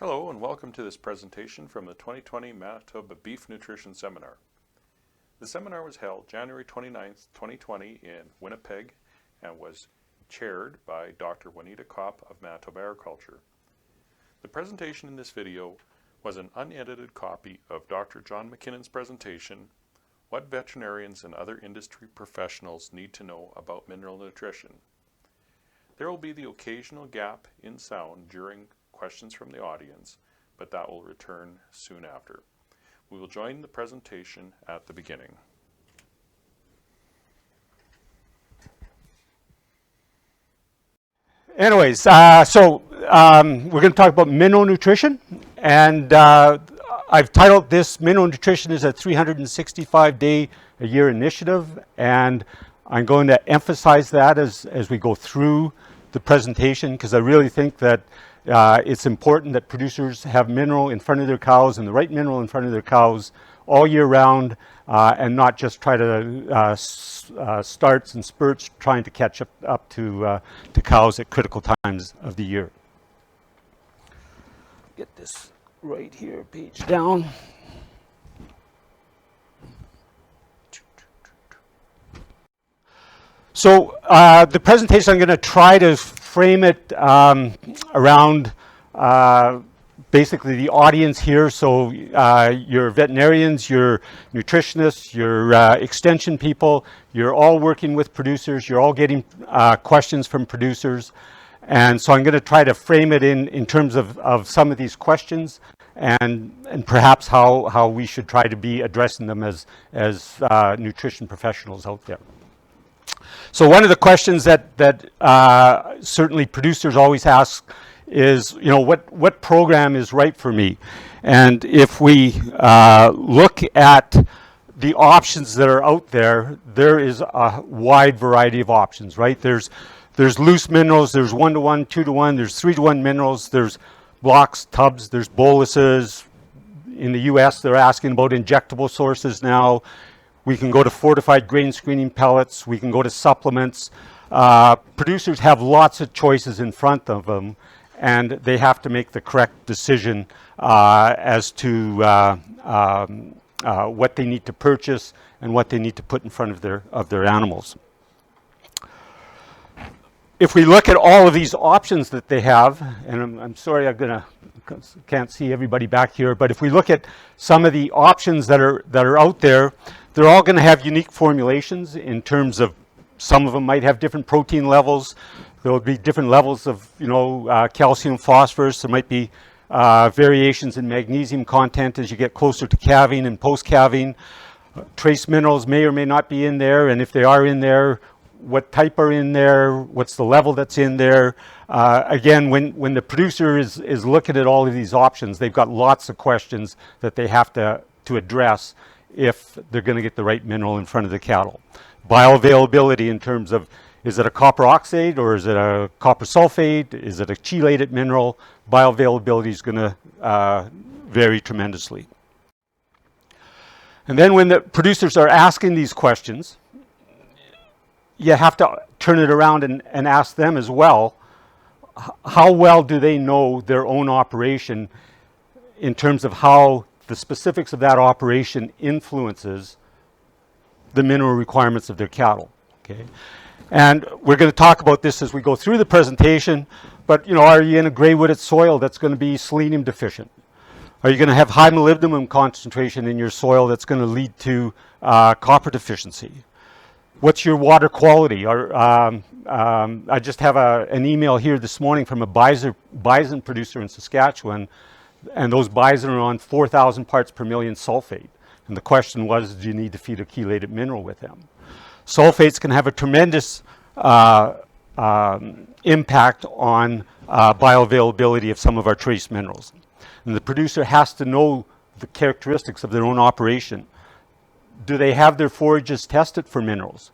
Hello and welcome to this presentation from the 2020 Manitoba Beef Nutrition Seminar. The seminar was held January 29th, 2020 in Winnipeg and was chaired by Dr. Juanita Kopp of Manitoba Agriculture. The presentation in this video was an unedited copy of Dr. John McKinnon's presentation, What Veterinarians and Other Industry Professionals Need to Know About Mineral Nutrition. There will be the occasional gap in sound during questions from the audience, but that will return soon after. We will join the presentation at the beginning. Anyways, we're going to talk about mineral nutrition, and I've titled this Mineral Nutrition is a 365-day-a-year initiative, and I'm going to emphasize that as we go through the presentation, because I really think that it's important that producers have mineral in front of their cows and the right mineral in front of their cows all year round, and not just try to starts and spurts trying to catch up to cows at critical times of the year. Get this right here, page down. So the presentation, I'm going to try to frame it around basically the audience here. So your veterinarians, your nutritionists, your extension people, you're all working with producers, you're all getting questions from producers. And so I'm going to try to frame it in terms of some of these questions and perhaps how we should try to be addressing them as nutrition professionals out there. So one of the questions that certainly producers always ask is, what program is right for me? And if we look at the options that are out there, there is a wide variety of options, right? There's loose minerals, there's 1-to-1, 2-to-1, there's 3-to-1 minerals, there's blocks, tubs, there's boluses. In the US, they're asking about injectable sources now. We can go to fortified grain screening pellets. We can go to supplements. Producers have lots of choices in front of them, and they have to make the correct decision as to what they need to purchase and what they need to put in front of their animals. If we look at all of these options that they have, and I'm sorry can't see everybody back here, but if we look at some of the options that are out there, they're all going to have unique formulations in terms of some of them might have different protein levels. There will be different levels of calcium, phosphorus. There might be variations in magnesium content as you get closer to calving and post-calving. Trace minerals may or may not be in there, and if they are in there, what type are in there? What's the level that's in there? Again, when the producer is looking at all of these options, they've got lots of questions that they have to address if they're going to get the right mineral in front of the cattle. Bioavailability in terms of, is it a copper oxide or is it a copper sulfate? Is it a chelated mineral? Bioavailability is going to vary tremendously. And then when the producers are asking these questions, you have to turn it around and ask them as well, how well do they know their own operation in terms of how the specifics of that operation influences the mineral requirements of their cattle, okay? And we're going to talk about this as we go through the presentation, but are you in a gray-wooded soil that's going to be selenium deficient? Are you going to have high molybdenum concentration in your soil that's going to lead to copper deficiency? What's your water quality? I just have an email here this morning from a bison producer in Saskatchewan, and those bison are on 4,000 parts per million sulfate. And the question was, do you need to feed a chelated mineral with them? Sulfates can have a tremendous impact on bioavailability of some of our trace minerals. And the producer has to know the characteristics of their own operation. Do they have their forages tested for minerals?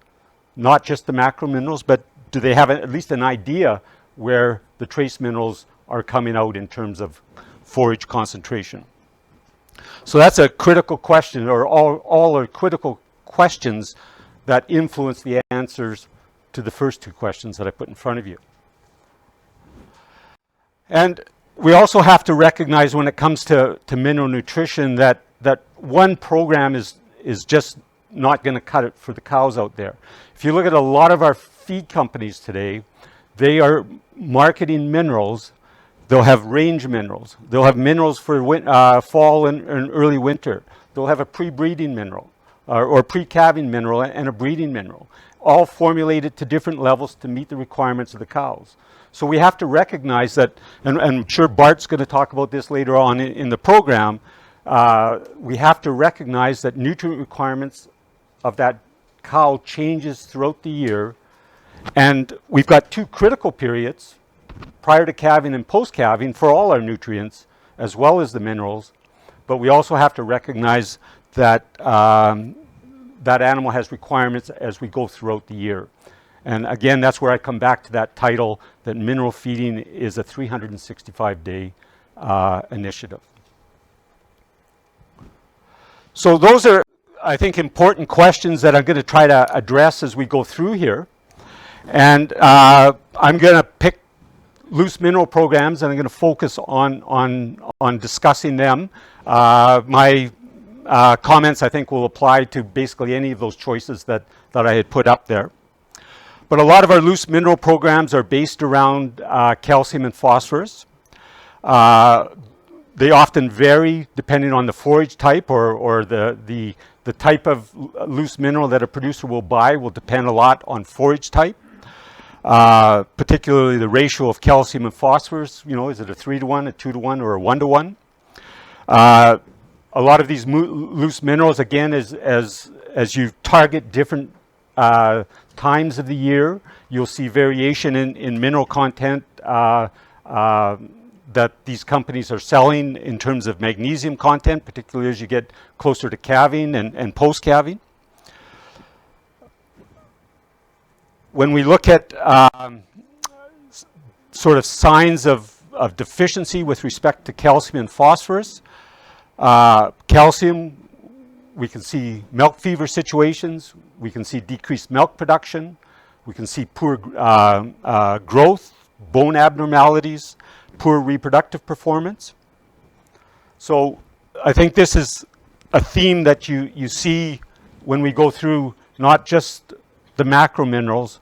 Not just the macro minerals, but do they have at least an idea where the trace minerals are coming out in terms of forage concentration? So that's a critical question, or all are critical questions that influence the answers to the first two questions that I put in front of you. And we also have to recognize when it comes to mineral nutrition that one program is just not going to cut it for the cows out there. If you look at a lot of our feed companies today, they are marketing minerals. They'll have range minerals. They'll have minerals for fall and early winter. They'll have a pre-breeding mineral or pre-calving mineral and a breeding mineral, all formulated to different levels to meet the requirements of the cows. So we have to recognize that, and I'm sure Bart's going to talk about this later on in the program, we have to recognize that nutrient requirements of that cow changes throughout the year. And we've got two critical periods, prior to calving and post-calving, for all our nutrients, as well as the minerals. But we also have to recognize that that animal has requirements as we go throughout the year. And again, that's where I come back to that title, that mineral feeding is a 365-day initiative. So those are, I think, important questions that I'm going to try to address as we go through here. And I'm going to pick loose mineral programs, and I'm going to focus on discussing them. My comments, I think, will apply to basically any of those choices that I had put up there. But a lot of our loose mineral programs are based around calcium and phosphorus. They often vary depending on the forage type or the type of loose mineral that a producer will buy will depend a lot on forage type. Particularly the ratio of calcium and phosphorus, you know, is it a 3-to-1, a 2-to-1, or a 1-to-1? A lot of these loose minerals, again, as you target different times of the year, you'll see variation in mineral content that these companies are selling in terms of magnesium content, particularly as you get closer to calving and post-calving. When we look at sort of signs of deficiency with respect to calcium and phosphorus, calcium, we can see milk fever situations, we can see decreased milk production, we can see poor growth, bone abnormalities, poor reproductive performance. So I think this is a theme that you see when we go through not just the macro minerals,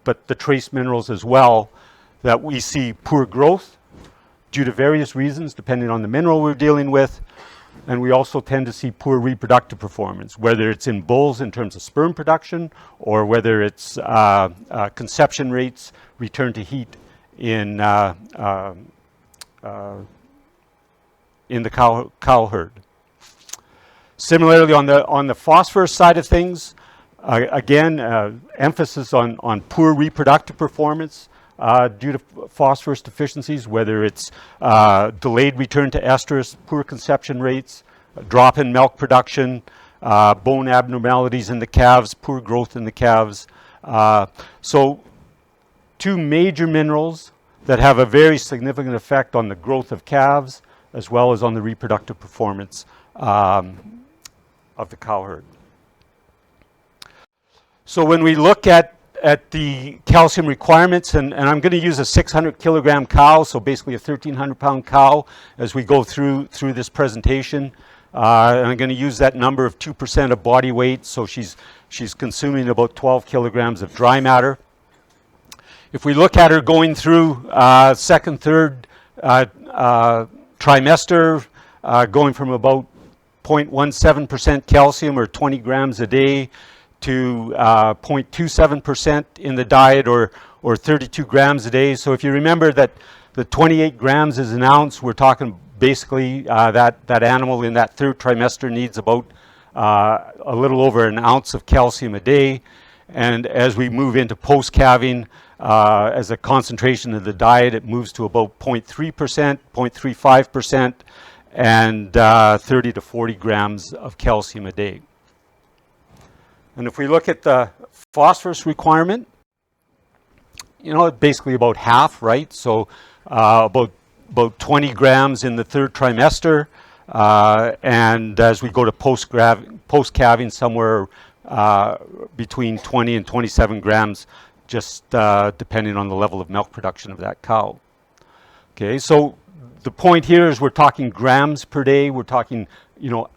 but the trace minerals as well, that we see poor growth due to various reasons, depending on the mineral we're dealing with. And we also tend to see poor reproductive performance, whether it's in bulls in terms of sperm production, or whether it's conception rates, return to heat in the cow herd. Similarly, on the phosphorus side of things, again, emphasis on poor reproductive performance due to phosphorus deficiencies, whether it's delayed return to estrus, poor conception rates, drop in milk production, bone abnormalities in the calves, poor growth in the calves. So two major minerals that have a very significant effect on the growth of calves as well as on the reproductive performance of the cow herd. So when we look at the calcium requirements, and I'm going to use a 600 kilogram cow, so basically a 1,300 pound cow as we go through this presentation. And I'm going to use that number of 2% of body weight, so she's consuming about 12 kilograms of dry matter. If we look at her going through second, third trimester, going from about 0.17% calcium or 20 grams a day to 0.27% in the diet or 32 grams a day. So if you remember that the 28 grams is an ounce, we're talking basically that animal in that third trimester needs about a little over an ounce of calcium a day. And as we move into post-calving, as a concentration of the diet, it moves to about 0.3%, 0.35%, and 30 to 40 grams of calcium a day. And if we look at the phosphorus requirement, you know, basically about half, right? So about 20 grams in the third trimester, and as we go to post-calving, somewhere between 20 and 27 grams, just depending on the level of milk production of that cow. Okay, so the point here is we're talking grams per day. We're talking,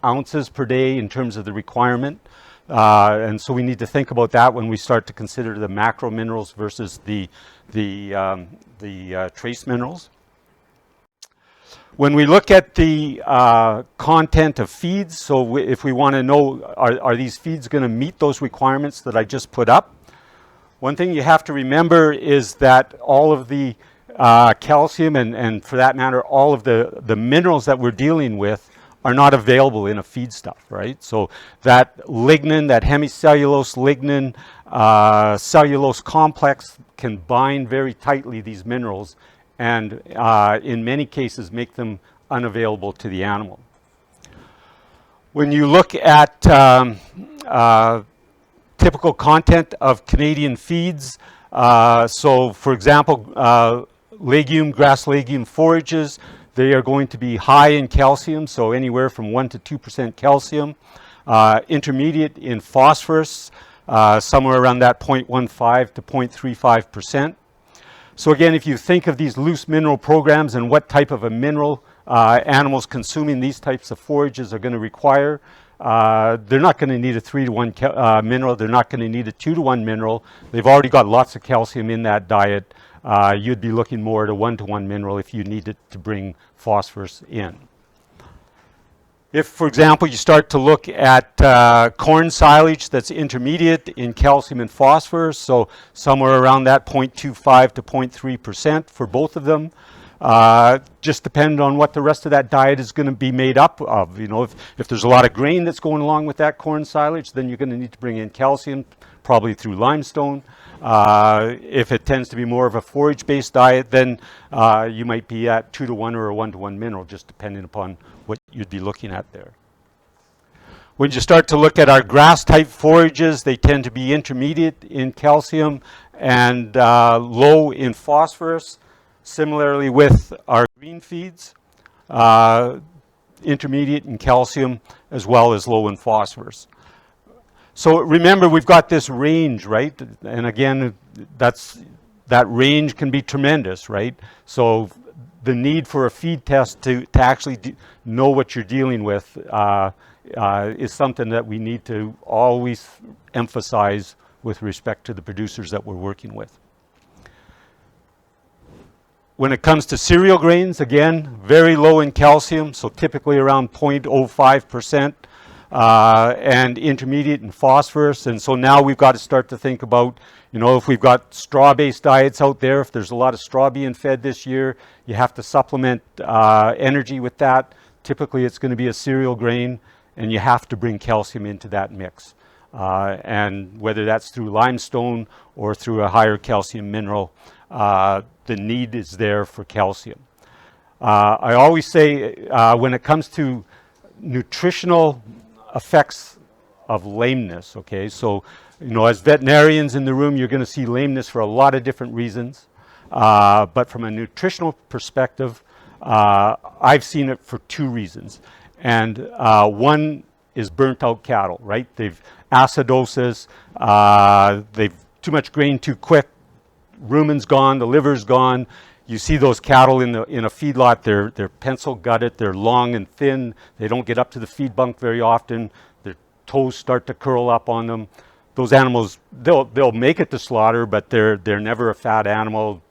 ounces per day in terms of the requirement. And so we need to think about that when we start to consider the macro minerals versus the trace minerals. When we look at the content of feeds, so if we want to know, are these feeds going to meet those requirements that I just put up? One thing you have to remember is that all of the calcium and for that matter, all of the minerals that we're dealing with are not available in a feedstuff, right? So that lignin, that hemicellulose lignin, cellulose complex can bind very tightly these minerals and in many cases make them unavailable to the animal. When you look at typical content of Canadian feeds, so for example, grass legume forages, they are going to be high in calcium, so anywhere from 1 to 2% calcium. Intermediate in phosphorus, somewhere around that 0.15 to 0.35%. So again, if you think of these loose mineral programs and what type of a mineral animals consuming these types of forages are going to require, they're not going to need a 3-to-1 mineral. They're not going to need a 2-to-1 mineral. They've already got lots of calcium in that diet. You'd be looking more at a 1-to-1 mineral if you needed to bring phosphorus in. If, for example, you start to look at corn silage that's intermediate in calcium and phosphorus, so somewhere around that 0.25 to 0.3% for both of them, just depend on what the rest of that diet is going to be made up of. If there's a lot of grain that's going along with that corn silage, then you're going to need to bring in calcium, probably through limestone. If it tends to be more of a forage-based diet, then you might be at 2-to-1 or a 1-to-1 mineral, just depending upon what you'd be looking at there. When you start to look at our grass-type forages, they tend to be intermediate in calcium and low in phosphorus. Similarly with our green feeds, intermediate in calcium as well as low in phosphorus. So remember, we've got this range, right? And again, that range can be tremendous, right? So the need for a feed test to actually know what you're dealing with is something that we need to always emphasize with respect to the producers that we're working with. When it comes to cereal grains, again, very low in calcium, so typically around 0.05%. And intermediate in phosphorus. And so now we've got to start to think about, if we've got straw-based diets out there, if there's a lot of straw being fed this year, you have to supplement energy with that. Typically it's going to be a cereal grain, and you have to bring calcium into that mix. And whether that's through limestone or through a higher calcium mineral, the need is there for calcium. I always say when it comes to nutritional effects of lameness, okay? So, as veterinarians in the room, you're going to see lameness for a lot of different reasons. But from a nutritional perspective, I've seen it for 2 reasons. And one is burnt out cattle, right? They've acidosis, they've too much grain too quick, rumen's gone, the liver's gone. You see those cattle in a feedlot, they're pencil gutted, they're long and thin, they don't get up to the feed bunk very often, their toes start to curl up on them. Those animals, they'll make it to slaughter, but they're never a fat animal.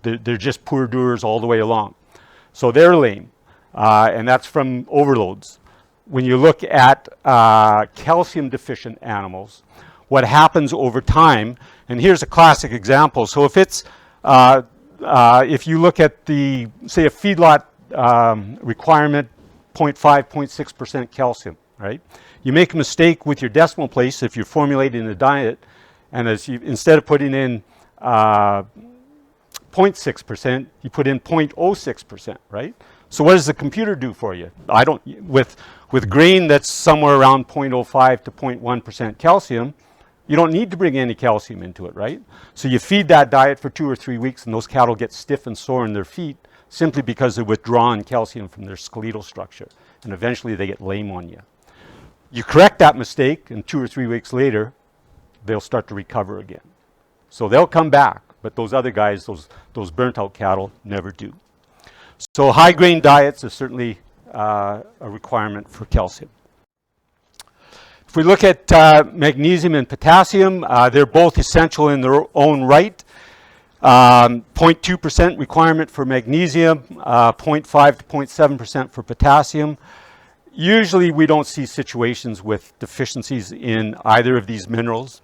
They're just poor doers all the way along. So they're lame, and that's from overloads. When you look at calcium deficient animals, what happens over time, and here's a classic example. So if it's if you look at say a feedlot requirement, 0.5, 0.6% calcium, right? You make a mistake with your decimal place if you're formulating a diet, and instead of putting in 0.6%, you put in 0.06%, right? So what does the computer do for you? With grain that's somewhere around 0.05 to 0.1% calcium, you don't need to bring any calcium into it, right? So you feed that diet for 2 or 3 weeks, and those cattle get stiff and sore in their feet simply because they're withdrawing calcium from their skeletal structure, and eventually they get lame on you. You correct that mistake, and 2 or 3 weeks later, they'll start to recover again. So they'll come back, but those other guys, those burnt out cattle, never do. So high grain diets is certainly a requirement for calcium. If we look at magnesium and potassium, they're both essential in their own right. 0.2% requirement for magnesium, 0.5 to 0.7% for potassium. Usually we don't see situations with deficiencies in either of these minerals.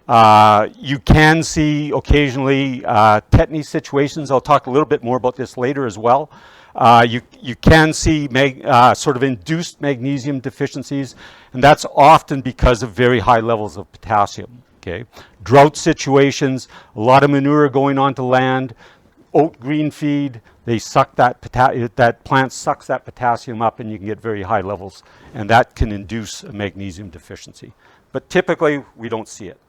You can see occasionally tetany situations. I'll talk a little bit more about this later as well. You can see sort of induced magnesium deficiencies, and that's often because of very high levels of potassium. Okay, drought situations, a lot of manure going onto land, oat green feed, they suck that plant sucks that potassium up, and you can get very high levels, and that can induce a magnesium deficiency. But typically, we don't see it.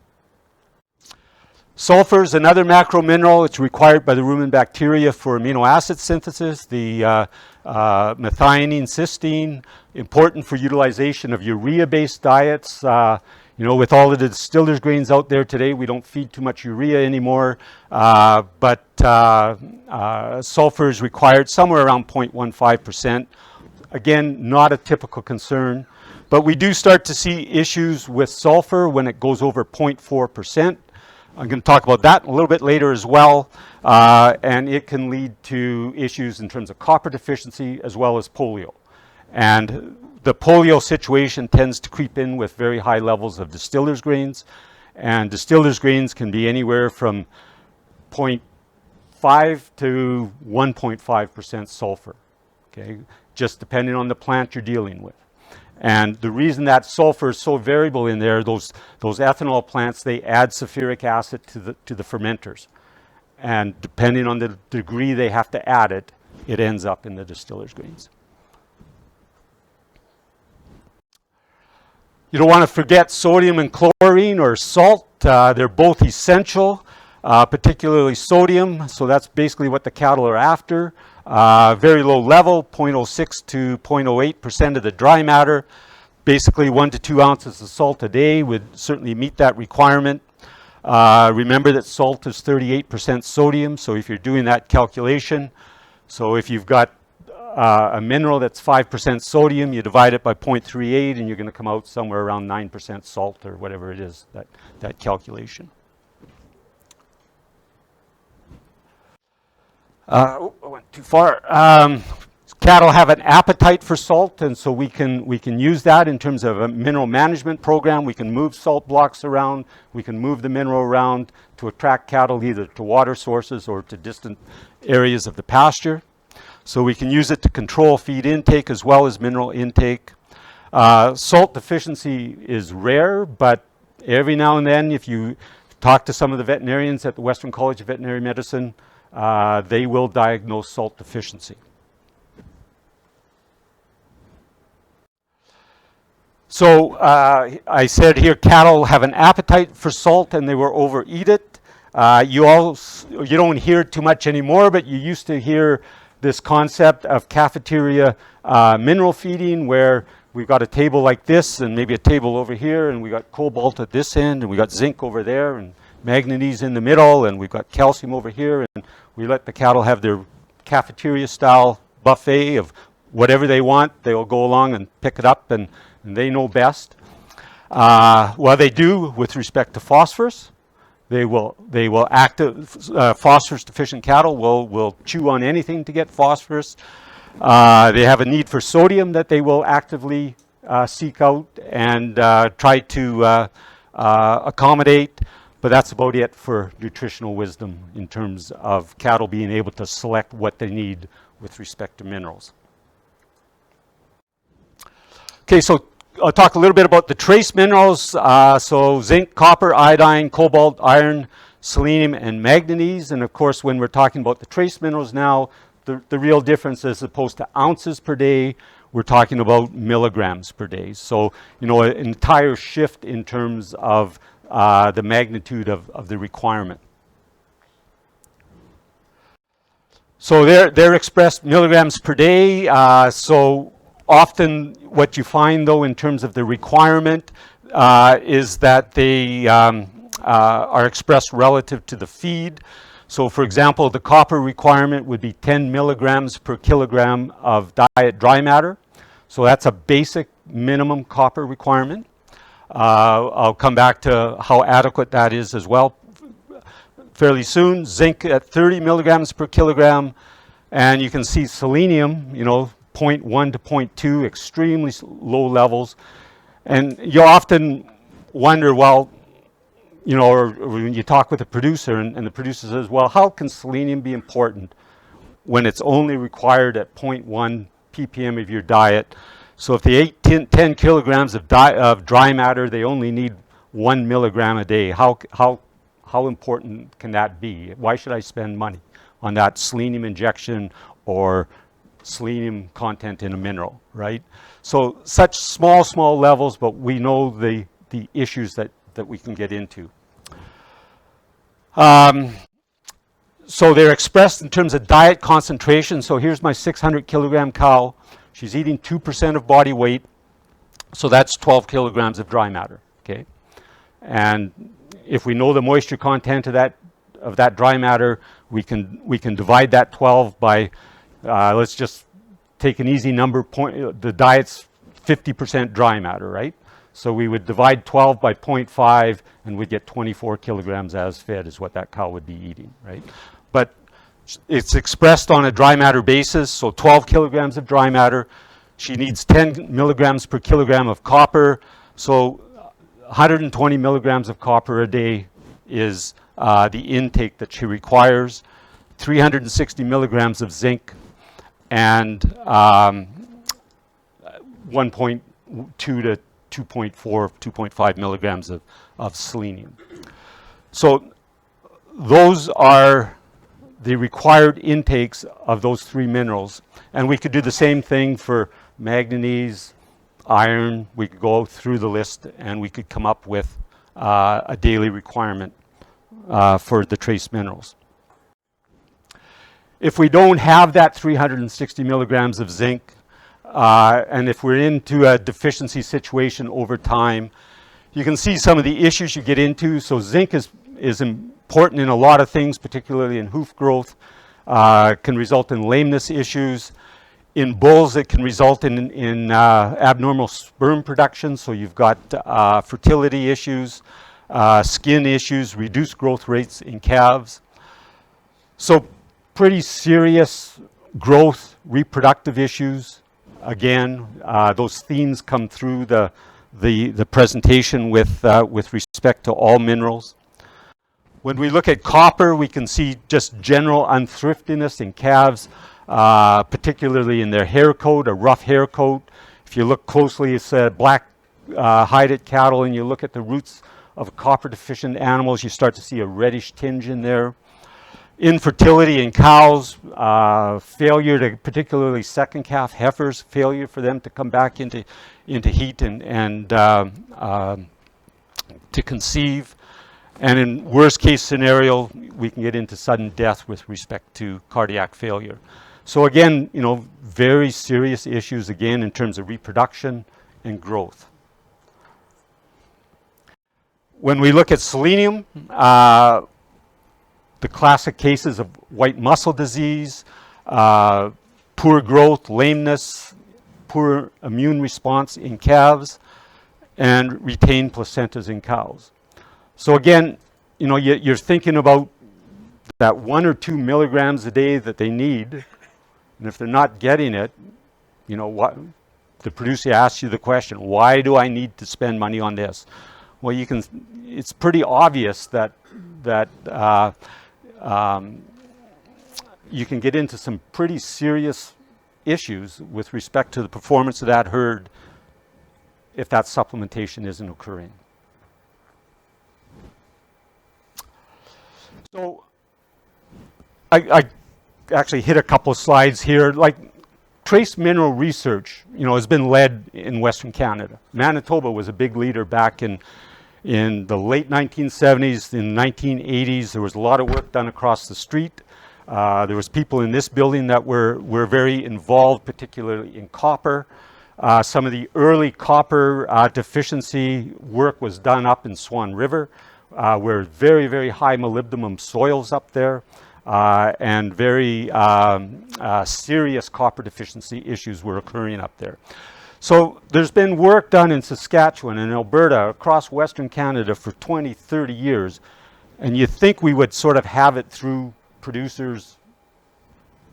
Sulphur is another macro mineral. It's required by the rumen bacteria for amino acid synthesis. The methionine, cysteine, important for utilization of urea-based diets. You know, with all of the distillers grains out there today, we don't feed too much urea anymore, but sulfur is required somewhere around 0.15%. Again, not a typical concern, but we do start to see issues with sulfur when it goes over 0.4%. I'm going to talk about that a little bit later as well, and it can lead to issues in terms of copper deficiency as well as polio. And the polio situation tends to creep in with very high levels of distillers grains, and distillers grains can be anywhere from 0.5 to 1.5% sulfur, okay, just depending on the plant you're dealing with. And the reason that sulfur is so variable in there, those ethanol plants, they add sulfuric acid to the fermenters, and depending on the degree they have to add it, it ends up in the distillers grains. You don't want to forget sodium and chlorine or salt. They're both essential, particularly sodium. So that's basically what the cattle are after. Very low level, 0.06 to 0.08% of the dry matter. Basically 1 to 2 ounces of salt a day would certainly meet that requirement. Remember that salt is 38% sodium. So if you're doing that calculation, so if you've got a mineral that's 5% sodium, you divide it by 0.38 and you're going to come out somewhere around 9% salt or whatever it is, that calculation. I went too far. Cattle have an appetite for salt, and so we can use that in terms of a mineral management program. We can move salt blocks around, we can move the mineral around to attract cattle either to water sources or to distant areas of the pasture. So we can use it to control feed intake as well as mineral intake. Salt deficiency is rare, but every now and then, if you talk to some of the veterinarians at the Western College of Veterinary Medicine, they will diagnose salt deficiency. So I said here cattle have an appetite for salt and they will overeat it. You don't hear too much anymore, but you used to hear this concept of cafeteria mineral feeding, where we've got a table like this and maybe a table over here, and we got cobalt at this end, and we got zinc over there, and manganese in the middle, and we've got calcium over here, and we let the cattle have their cafeteria style buffet of whatever they want. They'll go along and pick it up, and they know best. Well, they do with respect to phosphorus. They will phosphorus deficient cattle will chew on anything to get phosphorus. They have a need for sodium that they will actively seek out and try to accommodate, but that's about it for nutritional wisdom in terms of cattle being able to select what they need with respect to minerals. Okay, so I'll talk a little bit about the trace minerals. So zinc, copper, iodine, cobalt, iron, selenium, and manganese. And of course, when we're talking about the trace minerals now, the real difference, as opposed to ounces per day, we're talking about milligrams per day. So, you know, an entire shift in terms of the magnitude of the requirement. So they're expressed milligrams per day. So often what you find, though, in terms of the requirement is that they are expressed relative to the feed. So for example, the copper requirement would be 10 milligrams per kilogram of diet dry matter. So that's a basic minimum copper requirement. I'll come back to how adequate that is as well fairly soon. Zinc at 30 milligrams per kilogram. And you can see selenium, 0.1 to 0.2, extremely low levels. And you often wonder, well, or when you talk with a producer and the producer says, well, how can selenium be important when it's only required at 0.1 ppm of your diet? So if they ate 10 kilograms of dry matter, they only need 1 milligram a day. How important can that be? Why should I spend money on that selenium injection or selenium content in a mineral, right? So such small levels, but we know the issues that we can get into. So they're expressed in terms of diet concentration. So here's my 600 kilogram cow. She's eating 2% of body weight. So that's 12 kilograms of dry matter, okay? And if we know the moisture content of that dry matter, we can divide that 12 by, let's just take an easy number, the diet's 50% dry matter, right? So we would divide 12 by 0.5 and we'd get 24 kilograms as fed is what that cow would be eating, right? But it's expressed on a dry matter basis, so 12 kilograms of dry matter. She needs 10 milligrams per kilogram of copper, so 120 milligrams of copper a day is the intake that she requires, 360 milligrams of zinc, and 1.2 to 2.4, 2.5 milligrams of selenium. So those are the required intakes of those three minerals. And we could do the same thing for manganese, iron. We could go through the list and we could come up with a daily requirement for the trace minerals. If we don't have that 360 milligrams of zinc, and if we're into a deficiency situation over time, you can see some of the issues you get into. So zinc is important in a lot of things, particularly in hoof growth, can result in lameness issues. In bulls, it can result in abnormal sperm production. So you've got fertility issues, skin issues, reduced growth rates in calves. So pretty serious growth, reproductive issues. Again, those themes come through the presentation with respect to all minerals. When we look at copper, we can see just general unthriftiness in calves, particularly in their hair coat, a rough hair coat. If you look closely, it's black hided cattle, and you look at the roots of copper deficient animals, you start to see a reddish tinge in there. Infertility in cows, failure to, particularly second calf heifers, failure for them to come back into heat and to conceive. And in worst case scenario, we can get into sudden death with respect to cardiac failure. So again, very serious issues again in terms of reproduction and growth. When we look at selenium, the classic cases of white muscle disease, poor growth, lameness, poor immune response in calves, and retained placentas in cows. So again, you're thinking about that 1 or 2 milligrams a day that they need, and if they're not getting it, what the producer asks you the question, why do I need to spend money on this? Well, it's pretty obvious that you can get into some pretty serious issues with respect to the performance of that herd if that supplementation isn't occurring. So I actually hit a couple of slides here. Like trace mineral research, has been led in Western Canada. Manitoba was a big leader back in the late 1970s, in the 1980s. There was a lot of work done across the street. There was people in this building that were very involved, particularly in copper. Some of the early copper deficiency work was done up in Swan River, were very, very high molybdenum soils up there, and very serious copper deficiency issues were occurring up there. So there's been work done in Saskatchewan and Alberta, across Western Canada for 20, 30 years, and you think we would sort of have it through producers'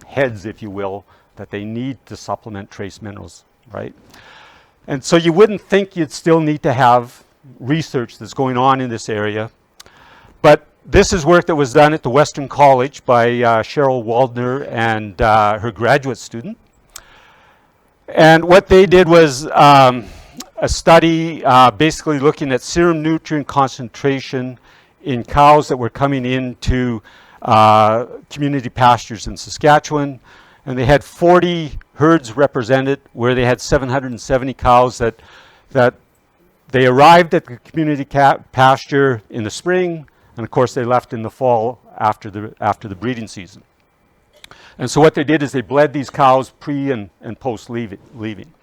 heads, if you will, that they need to supplement trace minerals, right? And so you wouldn't think you'd still need to have research that's going on in this area. But this is work that was done at the Western College by Cheryl Waldner and her graduate student. And what they did was a study basically looking at serum nutrient concentration in cows that were coming into community pastures in Saskatchewan. And they had 40 herds represented, where they had 770 cows that they arrived at the community pasture in the spring, and of course they left in the fall after the breeding season. And so what they did is they bled these cows pre and post leaving.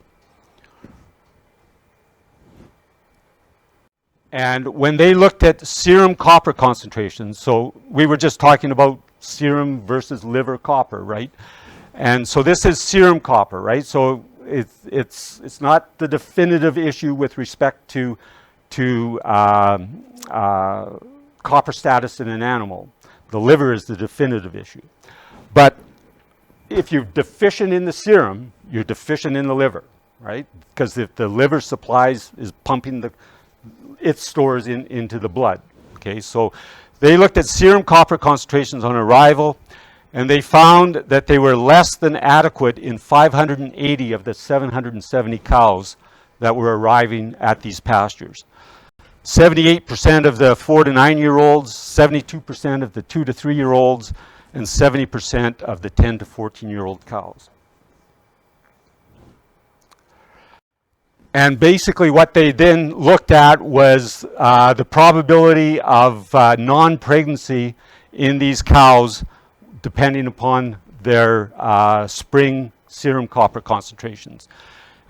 And when they looked at serum copper concentrations, so we were just talking about serum versus liver copper, right? And so this is serum copper, right? So it's not the definitive issue with respect to copper status in an animal. The liver is the definitive issue. But if you're deficient in the serum, you're deficient in the liver, right? Because if the liver supplies is pumping its stores into the blood. Okay, so they looked at serum copper concentrations on arrival, and they found that they were less than adequate in 580 of the 770 cows that were arriving at these pastures. 78% of the 4 to 9 year olds, 72% of the 2 to 3 year olds, and 70% of the 10 to 14 year old cows. And basically what they then looked at was the probability of non-pregnancy in these cows depending upon their spring serum copper concentrations.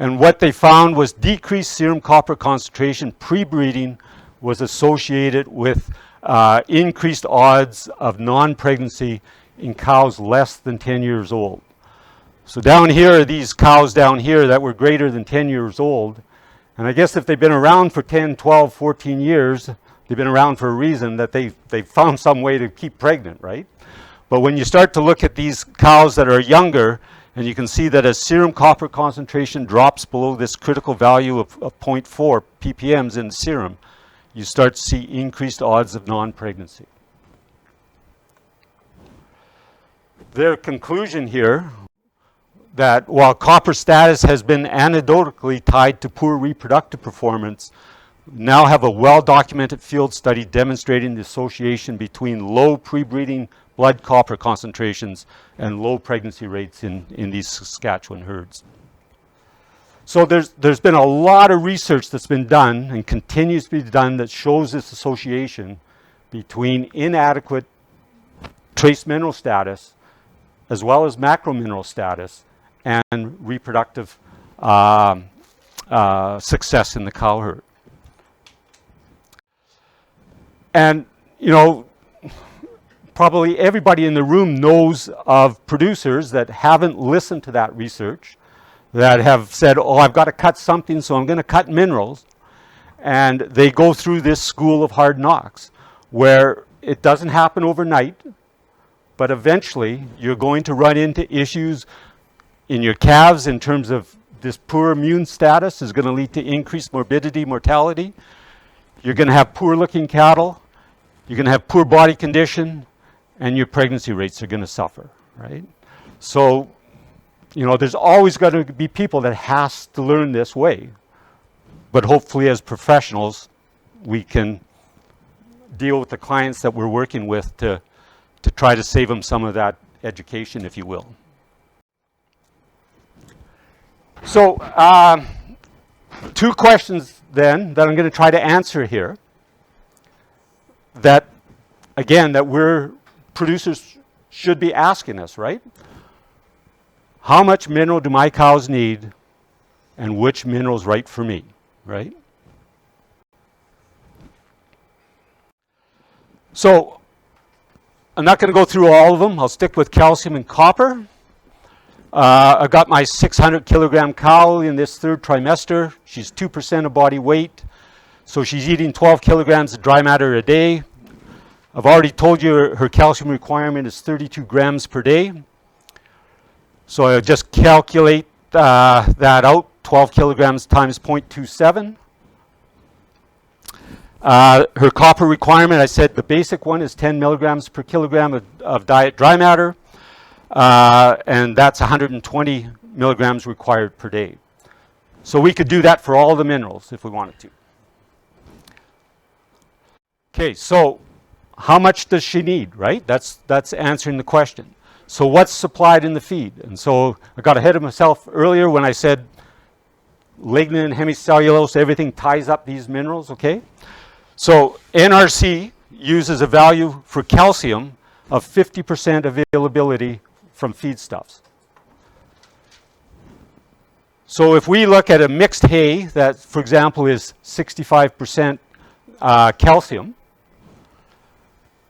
And what they found was decreased serum copper concentration pre-breeding was associated with increased odds of non-pregnancy in cows less than 10 years old. So down here are these cows down here that were greater than 10 years old. And I guess if they've been around for 10, 12, 14 years, they've been around for a reason that they found some way to keep pregnant, right? But when you start to look at these cows that are younger, and you can see that as serum copper concentration drops below this critical value of 0.4 ppms in serum, you start to see increased odds of non-pregnancy. Their conclusion here, that while copper status has been anecdotally tied to poor reproductive performance, now have a well-documented field study demonstrating the association between low pre-breeding blood copper concentrations and low pregnancy rates in these Saskatchewan herds. So there's been a lot of research that's been done and continues to be done that shows this association between inadequate trace mineral status as well as macro mineral status and reproductive success in the cow herd. And, you know, probably everybody in the room knows of producers that haven't listened to that research, that have said, oh, I've got to cut something, so I'm going to cut minerals. And they go through this school of hard knocks, where it doesn't happen overnight, but eventually you're going to run into issues in your calves in terms of this poor immune status is going to lead to increased morbidity, mortality. You're going to have poor looking cattle. You're going to have poor body condition, and your pregnancy rates are going to suffer, right? So, you know, there's always going to be people that has to learn this way. But hopefully as professionals, we can deal with the clients that we're working with to try to save them some of that education, if you will. So, two questions then that I'm going to try to answer here that, again, that we're producers should be asking us, right? How much mineral do my cows need, and which mineral's right for me, right? So I'm not going to go through all of them. I'll stick with calcium and copper. I got my 600 kilogram cow in this third trimester. She's 2% of body weight. So she's eating 12 kilograms of dry matter a day. I've already told you her calcium requirement is 32 grams per day. So I'll just calculate that out, 12 kilograms times 0.27. Her copper requirement, I said the basic one is 10 milligrams per kilogram of diet dry matter, and that's 120 milligrams required per day. So we could do that for all the minerals if we wanted to. Okay, so how much does she need, right? That's answering the question. So what's supplied in the feed? And so I got ahead of myself earlier when I said lignin, hemicellulose, everything ties up these minerals, okay? So NRC uses a value for calcium of 50% availability from feedstuffs. So if we look at a mixed hay that, for example, is 65% calcium,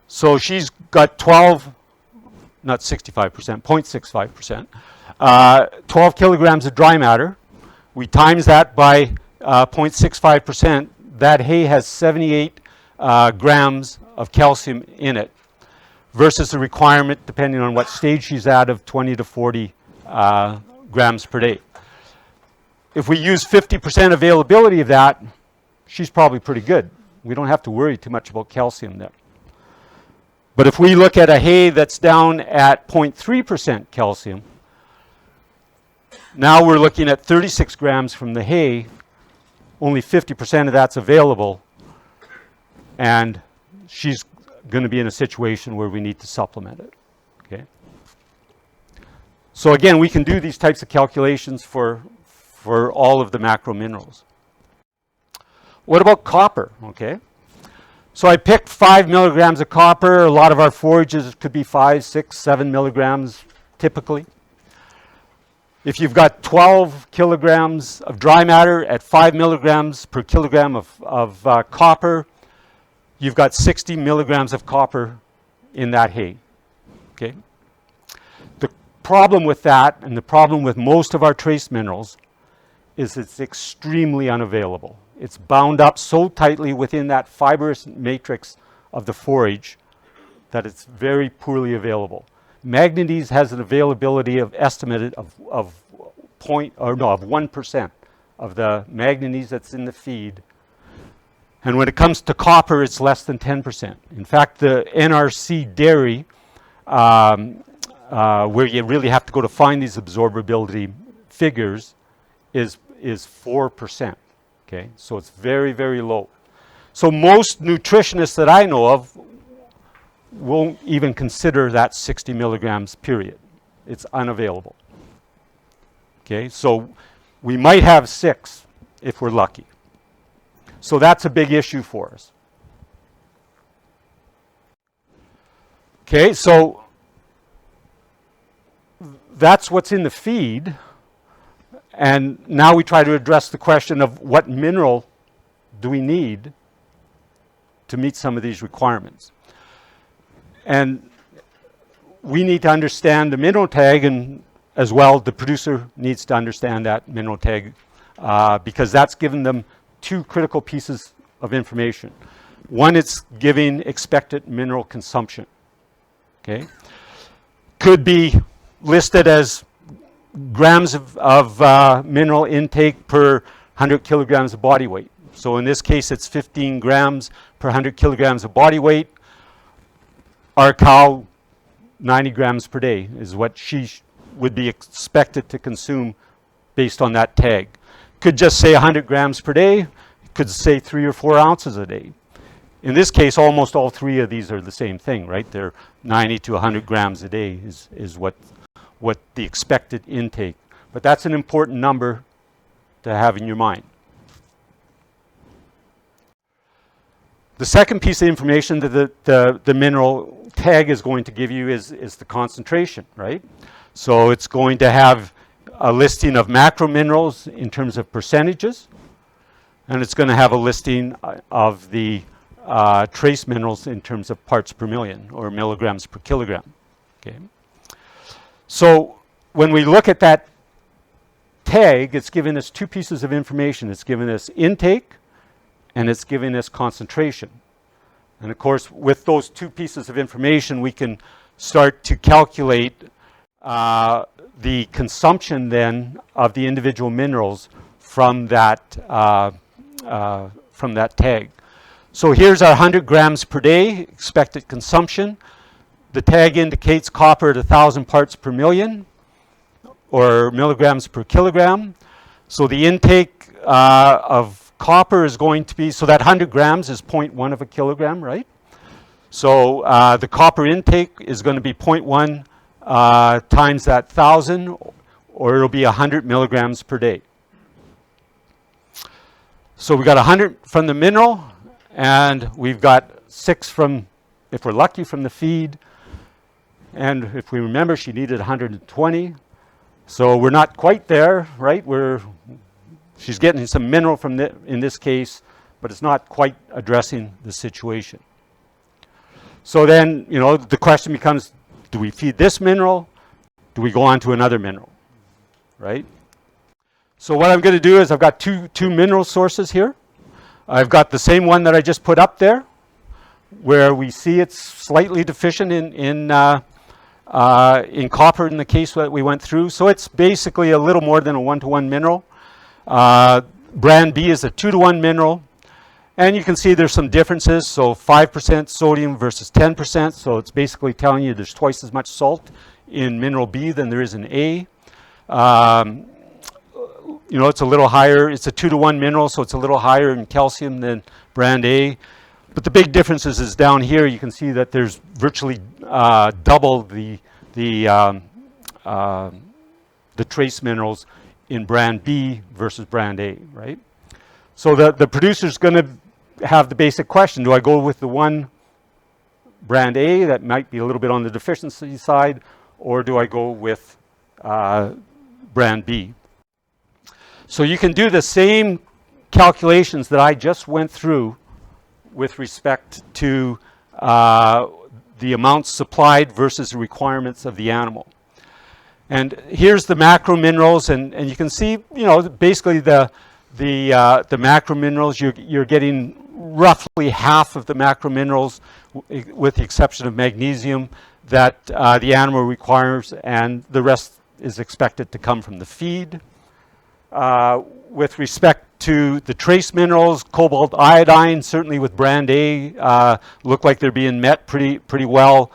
so she's got 12, not 65%, 0.65%, 12 kilograms of dry matter. We times that by 0.65%. That hay has 78 grams of calcium in it versus the requirement, depending on what stage she's at, of 20 to 40 grams per day. If we use 50% availability of that, she's probably pretty good. We don't have to worry too much about calcium there. But if we look at a hay that's down at 0.3% calcium, now we're looking at 36 grams from the hay. Only 50% of that's available, and she's going to be in a situation where we need to supplement it. Okay. So again, we can do these types of calculations for all of the macro minerals. What about copper? Okay. So I picked 5 milligrams of copper. A lot of our forages could be 5, 6, 7 milligrams typically. If you've got 12 kilograms of dry matter at 5 milligrams per kilogram of copper, you've got 60 milligrams of copper in that hay. Okay. The problem with that, and the problem with most of our trace minerals, is it's extremely unavailable. It's bound up so tightly within that fibrous matrix of the forage that it's very poorly available. Manganese has an availability of estimated of 1% of the manganese that's in the feed. And when it comes to copper, it's less than 10%. In fact, the NRC dairy, where you really have to go to find these absorbability figures, is 4%. Okay, so it's very, very low. So most nutritionists that I know of won't even consider that 60 milligrams, period. It's unavailable. Okay, so we might have 6 if we're lucky. So that's a big issue for us. Okay, so that's what's in the feed. And now we try to address the question of what mineral do we need to meet some of these requirements. And we need to understand the mineral tag, and as well the producer needs to understand that mineral tag because that's given them 2 critical pieces of information. One, it's giving expected mineral consumption. Okay, could be listed as grams of mineral intake per 100 kilograms of body weight. So in this case, it's 15 grams per 100 kilograms of body weight. Our cow, 90 grams per day is what she would be expected to consume based on that tag. Could just say 100 grams per day. Could say 3 or 4 ounces a day. In this case, almost all 3 of these are the same thing, right? They're 90 to 100 grams a day is what the expected intake. But that's an important number to have in your mind. The second piece of information that the mineral tag is going to give you is the concentration, right? So it's going to have a listing of macro minerals in terms of percentages, and it's going to have a listing of the trace minerals in terms of parts per million or milligrams per kilogram. Okay. So when we look at that tag, it's giving us two pieces of information. It's giving us intake and it's giving us concentration. And of course, with those two pieces of information, we can start to calculate the consumption then of the individual minerals from that tag. So here's our 100 grams per day expected consumption. The tag indicates copper at 1,000 parts per million or milligrams per kilogram. So the intake of copper is going to be, so that 100 grams is 0.1 of a kilogram, right? So the copper intake is going to be 0.1 times that 1,000, or it'll be 100 milligrams per day. So we got 100 from the mineral, and we've got 6 from, if we're lucky, from the feed. And if we remember, she needed 120. So we're not quite there, right? She's getting some mineral from in this case, but it's not quite addressing the situation. So then, you know, the question becomes, do we feed this mineral? Do we go on to another mineral, right? So what I'm going to do is I've got two mineral sources here. I've got the same one that I just put up there, where we see it's slightly deficient in copper in the case that we went through. So it's basically a little more than a 1-to-1 mineral. Brand B is a 2-to-1 mineral. And you can see there's some differences. So 5% sodium versus 10%. So it's basically telling you there's twice as much salt in mineral B than there is in A. You know, it's a little higher. It's a 2-to-1 mineral, so it's a little higher in calcium than brand A. But the big difference is down here. You can see that there's virtually double the trace minerals in brand B versus brand A, right? So the producer's going to have the basic question: do I go with the one brand A that might be a little bit on the deficiency side, or do I go with brand B? So you can do the same calculations that I just went through with respect to the amounts supplied versus the requirements of the animal. And here's the macro minerals, and you can see, you know, basically the macro minerals, you're getting roughly half of the macro minerals, with the exception of magnesium, that the animal requires, and the rest is expected to come from the feed. With respect to the trace minerals, cobalt, iodine, certainly with brand A, look like they're being met pretty well.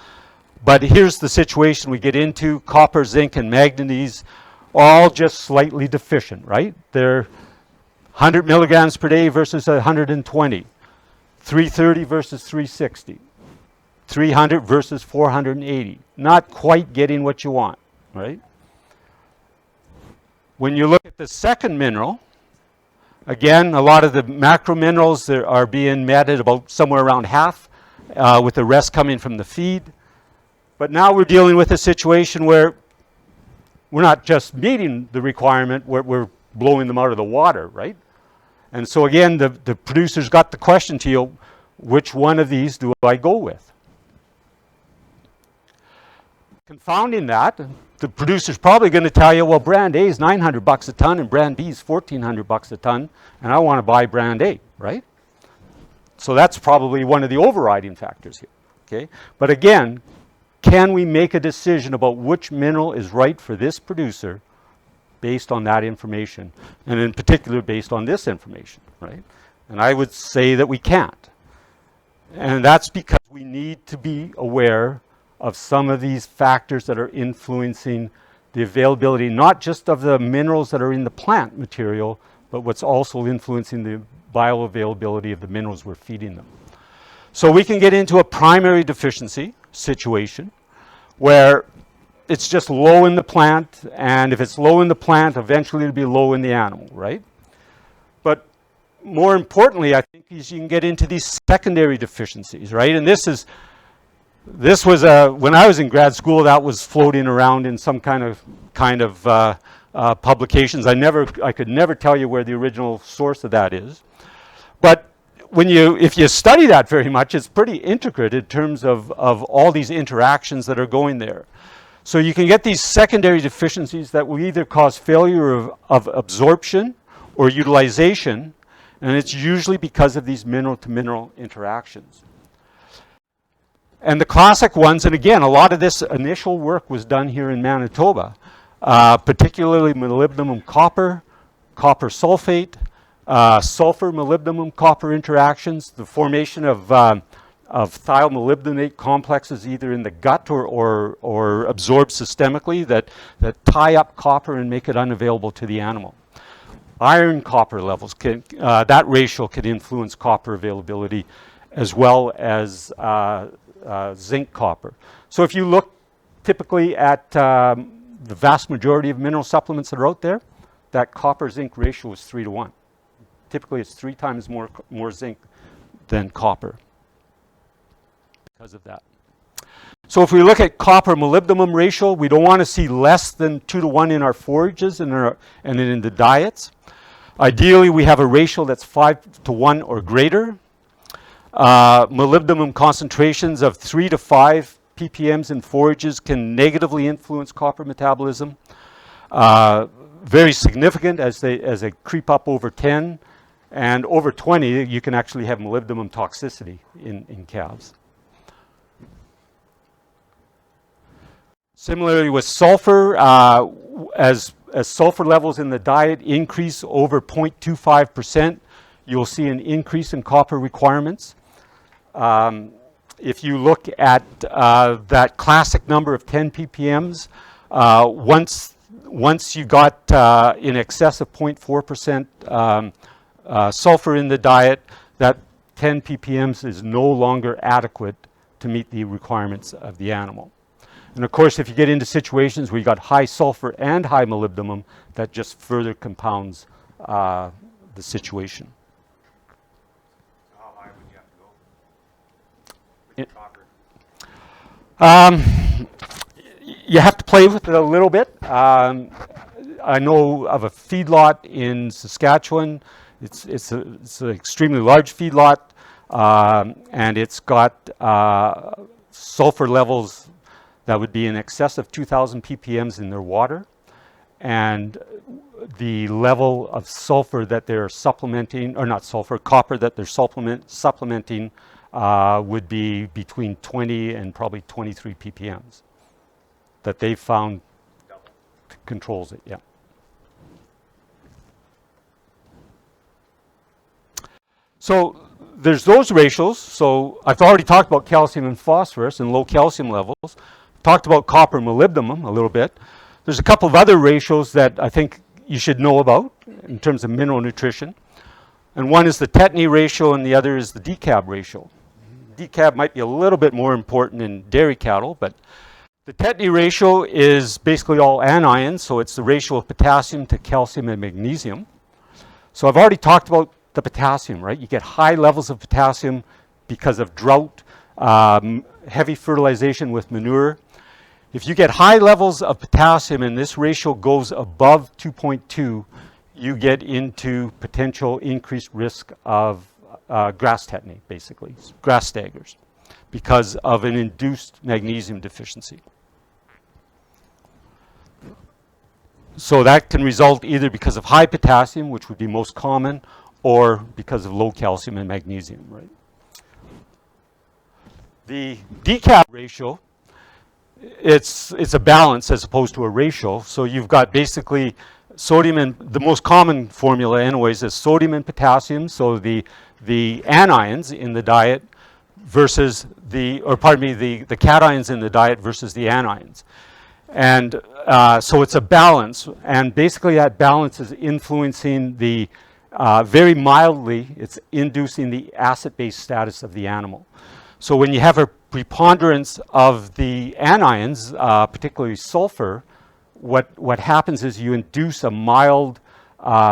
But here's the situation we get into: copper, zinc, and manganese, all just slightly deficient, right? They're 100 milligrams per day versus 120, 330 versus 360, 300 versus 480. Not quite getting what you want, right? When you look at the second mineral, again, a lot of the macro minerals are being met at about somewhere around half, with the rest coming from the feed. But now we're dealing with a situation where we're not just meeting the requirement, we're blowing them out of the water, right? And so again, the producer's got the question to you: which one of these do I go with? Confounding that, the producer's probably going to tell you, well, brand A is $900 a ton and brand B is $1,400 a ton, and I want to buy brand A, right? So that's probably one of the overriding factors here, okay? But again, can we make a decision about which mineral is right for this producer based on that information, and in particular based on this information, right? And I would say that we can't. And that's because we need to be aware of some of these factors that are influencing the availability, not just of the minerals that are in the plant material, but what's also influencing the bioavailability of the minerals we're feeding them. So we can get into a primary deficiency situation where it's just low in the plant, and if it's low in the plant, eventually it'll be low in the animal, right? But more importantly, I think, is you can get into these secondary deficiencies, right? And this was when I was in grad school, that was floating around in some kind of publications. I could never tell you where the original source of that is. But if you study that very much, it's pretty intricate in terms of all these interactions that are going there. So you can get these secondary deficiencies that will either cause failure of absorption or utilization, and it's usually because of these mineral-to-mineral interactions. And the classic ones, and again, a lot of this initial work was done here in Manitoba, particularly molybdenum copper, copper sulfate, sulfur molybdenum copper interactions, the formation of thiomolybdenate complexes either in the gut or absorbed systemically that tie up copper and make it unavailable to the animal. Iron copper levels, that ratio can influence copper availability as well as zinc copper. So if you look typically at the vast majority of mineral supplements that are out there, that copper zinc ratio is 3:1. Typically it's 3 times more zinc than copper because of that. So if we look at copper molybdenum ratio, we don't want to see less than 2:1 in our forages and in the diets. Ideally, we have a ratio that's 5:1 or greater. Molybdenum concentrations of 3 to 5 ppms in forages can negatively influence copper metabolism. Very significant as they creep up over 10, and over 20, you can actually have molybdenum toxicity in calves. Similarly with sulfur, as sulfur levels in the diet increase over 0.25%, you'll see an increase in copper requirements. If you look at that classic number of 10 ppms, once you got in excess of 0.4% sulfur in the diet, that 10 ppms is no longer adequate to meet the requirements of the animal. And of course, if you get into situations where you got high sulfur and high molybdenum, that just further compounds the situation. How high would you have to go? Copper. You have to play with it a little bit. I know of a feedlot in Saskatchewan. It's an extremely large feedlot, and it's got sulfur levels that would be in excess of 2,000 ppms in their water, and the level of sulfur that they're supplementing, or not sulfur, copper that they're supplementing would be between 20 and probably 23 ppms that they've found controls it, yeah. So there's those ratios. So I've already talked about calcium and phosphorus and low calcium levels. Talked about copper and molybdenum a little bit. There's a couple of other ratios that I think you should know about in terms of mineral nutrition. And one is the Tetany ratio and the other is the DCAB ratio. DCAB might be a little bit more important in dairy cattle, but the Tetany ratio is basically all anions, so it's the ratio of potassium to calcium and magnesium. So I've already talked about the potassium, right? You get high levels of potassium because of drought, heavy fertilization with manure. If you get high levels of potassium and this ratio goes above 2.2, you get into potential increased risk of grass tetany, basically, grass staggers, because of an induced magnesium deficiency. So that can result either because of high potassium, which would be most common, or because of low calcium and magnesium, right? The DCAB ratio, it's a balance as opposed to a ratio. So you've got basically sodium, and the most common formula anyways is sodium and potassium, so the anions in the diet versus the cations in the diet versus the anions. And so it's a balance, and basically that balance is influencing the, very mildly, it's inducing the acid-base status of the animal. So when you have a preponderance of the anions, particularly sulfur, what happens is you induce a mild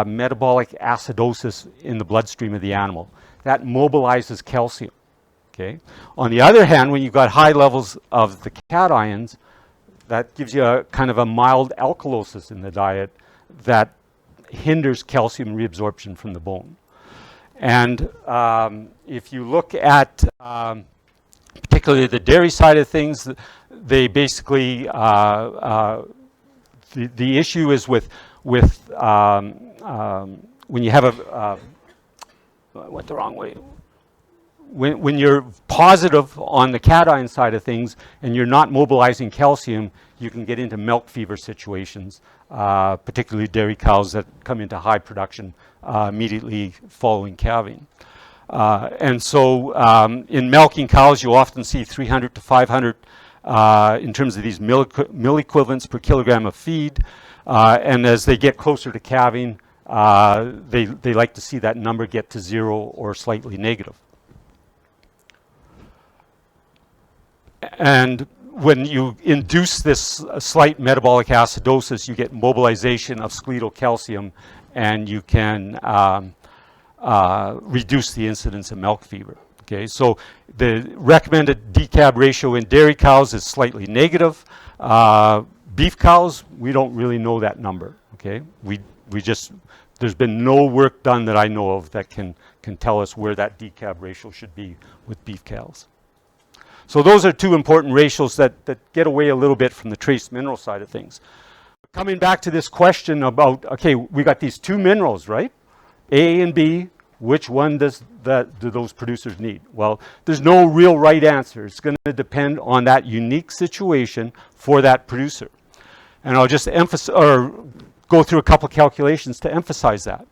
metabolic acidosis in the bloodstream of the animal. That mobilizes calcium, okay? On the other hand, when you've got high levels of the cations, that gives you a kind of a mild alkalosis in the diet that hinders calcium reabsorption from the bone. And if you look at particularly the dairy side of things, they basically, the issue is with when you have went the wrong way. When you're positive on the cation side of things and you're not mobilizing calcium, you can get into milk fever situations, particularly dairy cows that come into high production immediately following calving. And so in milking cows, you often see 300 to 500 in terms of these milliequivalents per kilogram of feed. And as they get closer to calving, they like to see that number get to 0 or slightly negative. And when you induce this slight metabolic acidosis, you get mobilization of skeletal calcium, and you can reduce the incidence of milk fever. Okay, so the recommended decab ratio in dairy cows is slightly negative. Beef cows, we don't really know that number. Okay, we just, there's been no work done that I know of that can tell us where that decab ratio should be with beef cows. So those are two important ratios that get away a little bit from the trace mineral side of things. Coming back to this question about, okay, we got these two minerals, right? A and B, which one do those producers need? Well, there's no real right answer. It's going to depend on that unique situation for that producer. And I'll just emphasize, or go through a couple calculations to emphasize that.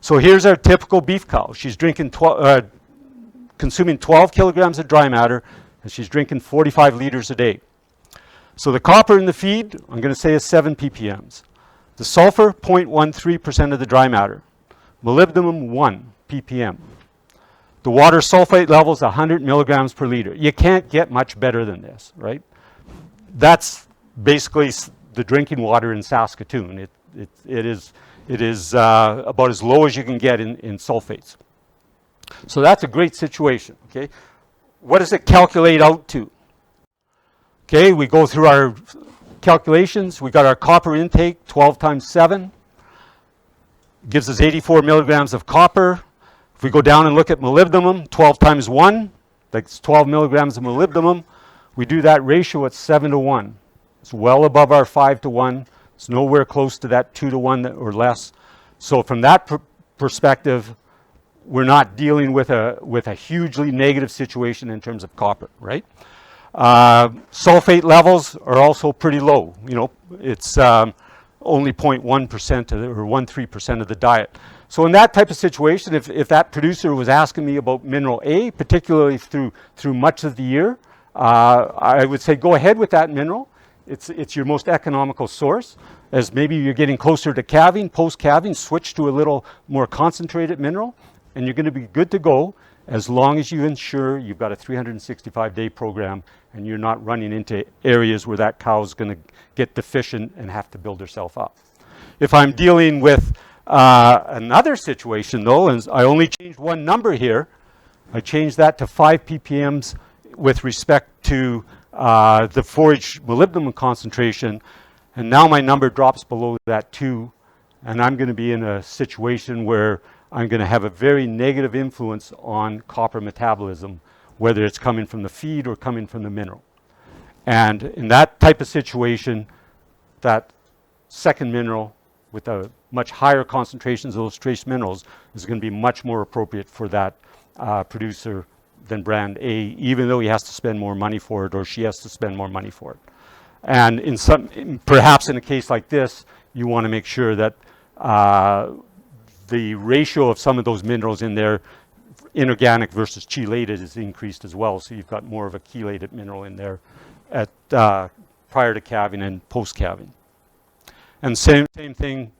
So here's our typical beef cow. She's drinking consuming 12 kilograms of dry matter, and she's drinking 45 liters a day. So the copper in the feed, I'm going to say, is 7 ppms. The sulfur, 0.13% of the dry matter. Molybdenum, 1 ppm. The water sulfate level is 100 milligrams per liter. You can't get much better than this, right? That's basically the drinking water in Saskatoon. It is about as low as you can get in sulfates. So that's a great situation, okay? What does it calculate out to? Okay, we go through our calculations. We got our copper intake, 12 times 7. Gives us 84 milligrams of copper. If we go down and look at molybdenum, 12 times 1, that's 12 milligrams of molybdenum. We do that ratio at 7 to 1. It's well above our 5 to 1. It's nowhere close to that 2 to 1 or less. So from that perspective, we're not dealing with a hugely negative situation in terms of copper, right? Sulfate levels are also pretty low. You know, it's only 0.1% or 0.13% of the diet. So in that type of situation, if that producer was asking me about mineral A, particularly through much of the year, I would say go ahead with that mineral. It's your most economical source. As maybe you're getting closer to calving, post-calving, switch to a little more concentrated mineral, and you're going to be good to go as long as you ensure you've got a 365-day program and you're not running into areas where that cow is going to get deficient and have to build herself up. If I'm dealing with another situation, though, and I only changed one number here, I changed that to 5 ppms with respect to the forage molybdenum concentration, and now my number drops below that 2, and I'm going to be in a situation where I'm going to have a very negative influence on copper metabolism, whether it's coming from the feed or coming from the mineral. And in that type of situation, that second mineral with a much higher concentrations of those trace minerals is going to be much more appropriate for that producer than brand A, even though he has to spend more money for it or she has to spend more money for it. And perhaps in a case like this, you want to make sure that the ratio of some of those minerals in there, inorganic versus chelated, is increased as well. So you've got more of a chelated mineral in there at prior to calving and post-calving. And same thing,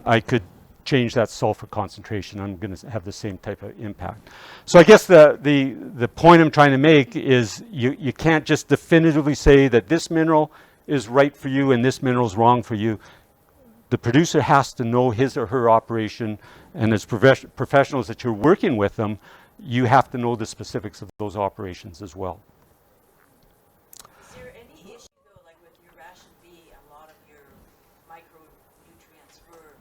I could change that sulfur concentration. I'm going to have the same type of impact. So I guess the point I'm trying to make is you can't just definitively say that this mineral is right for you and this mineral is wrong for you. The producer has to know his or her operation, and as professionals that you're working with them, you have to know the specifics of those operations as well. Is there any issue though, like with your ration B, a lot of your micronutrients were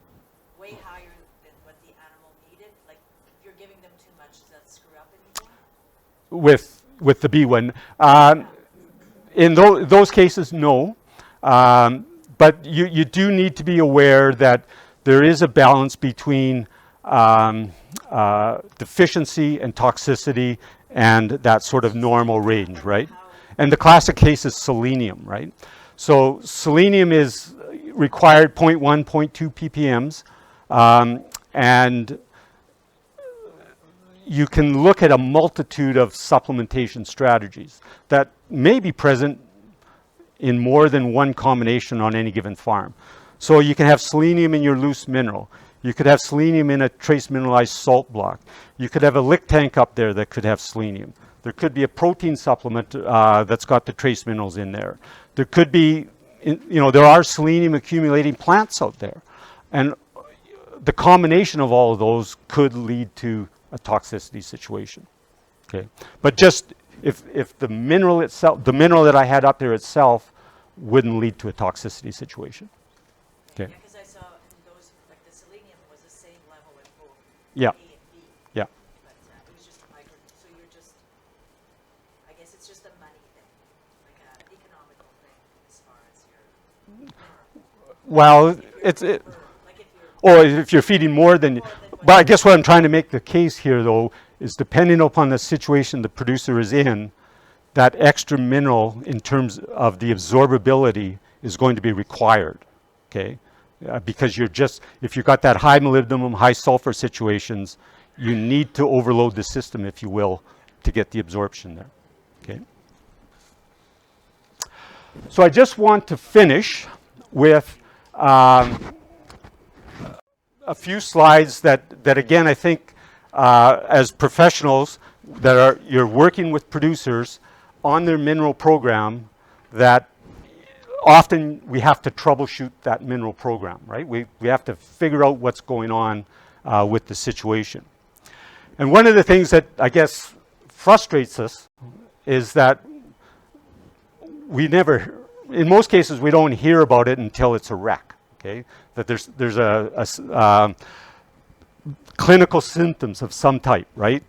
way higher than what the animal needed? Like if you're giving much. Does that screw up anything? With the B one. In those cases, no. But you do need to be aware that there is a balance between deficiency and toxicity and that sort of normal range, right? And the classic case is selenium, right? So selenium is required 0.1, 0.2 ppms, and you can look at a multitude of supplementation strategies that may be present in more than one combination on any given farm. So you can have selenium in your loose mineral. You could have selenium in a trace mineralized salt block. You could have a lick tank up there that could have selenium. There could be a protein supplement that's got the trace minerals in there. There could be, there are selenium accumulating plants out there. And the combination of all of those could lead to a toxicity situation. Okay, but just if the mineral itself, the mineral that I had up there itself, wouldn't lead to a toxicity situation. Okay. Yeah, because I saw in those, like the selenium was the same level in both Yeah. A and B. Yeah. But it was just a micro, so you're just, I guess it's just a money thing, like an economical thing as far as your, Well, like if you're, or if you're feeding more than, but I guess what I'm trying to make the case here though is depending upon the situation the producer is in, that extra mineral in terms of the absorbability is going to be required, okay? Because you're just, if you've got that high molybdenum, high sulfur situations, you need to overload the system, if you will, to get the absorption there, okay? So I just want to finish with a few slides that again, I think as professionals that you're working with producers on their mineral program, that often we have to troubleshoot that mineral program, right? We have to figure out what's going on with the situation. And one of the things that I guess frustrates us is that we never, in most cases, we don't hear about it until it's a wreck, okay? That there's a clinical symptoms of some type, right?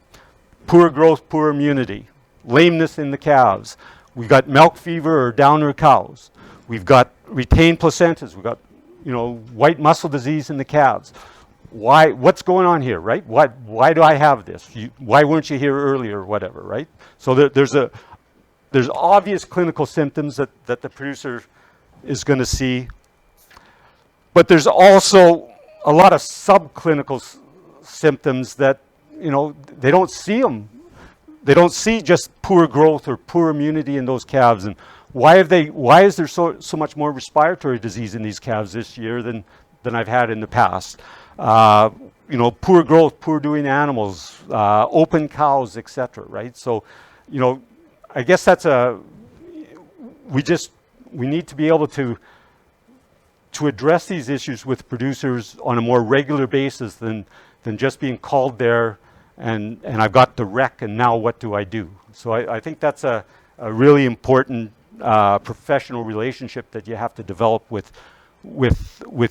Poor growth, poor immunity, lameness in the calves. We've got milk fever or downer cows. We've got retained placentas. We've got, white muscle disease in the calves. Why? What's going on here, right? Why do I have this? Why weren't you here earlier or whatever, right? So there's obvious clinical symptoms that the producer is going to see. But there's also a lot of subclinical symptoms that, they don't see them. They don't see just poor growth or poor immunity in those calves. And why is there so much more respiratory disease in these calves this year than I've had in the past? Poor growth, poor doing animals, open cows, etc. Right? So, I guess that's we need to be able to address these issues with producers on a more regular basis than just being called there and I've got the wreck and now what do I do? So I think that's a really important professional relationship that you have to develop with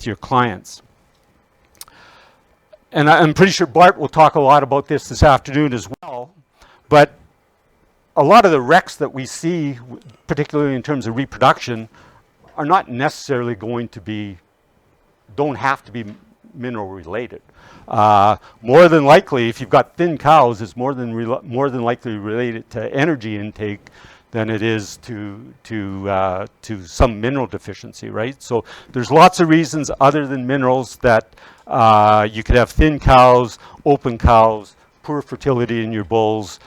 your clients. And I'm pretty sure Bart will talk a lot about this afternoon as well, but a lot of the wrecks that we see, particularly in terms of reproduction, are not necessarily don't have to be mineral related. More than likely, if you've got thin cows, it's more than likely related to energy intake than it is to some mineral deficiency, right? So there's lots of reasons other than minerals that you could have thin cows, open cows, poor fertility in your bulls,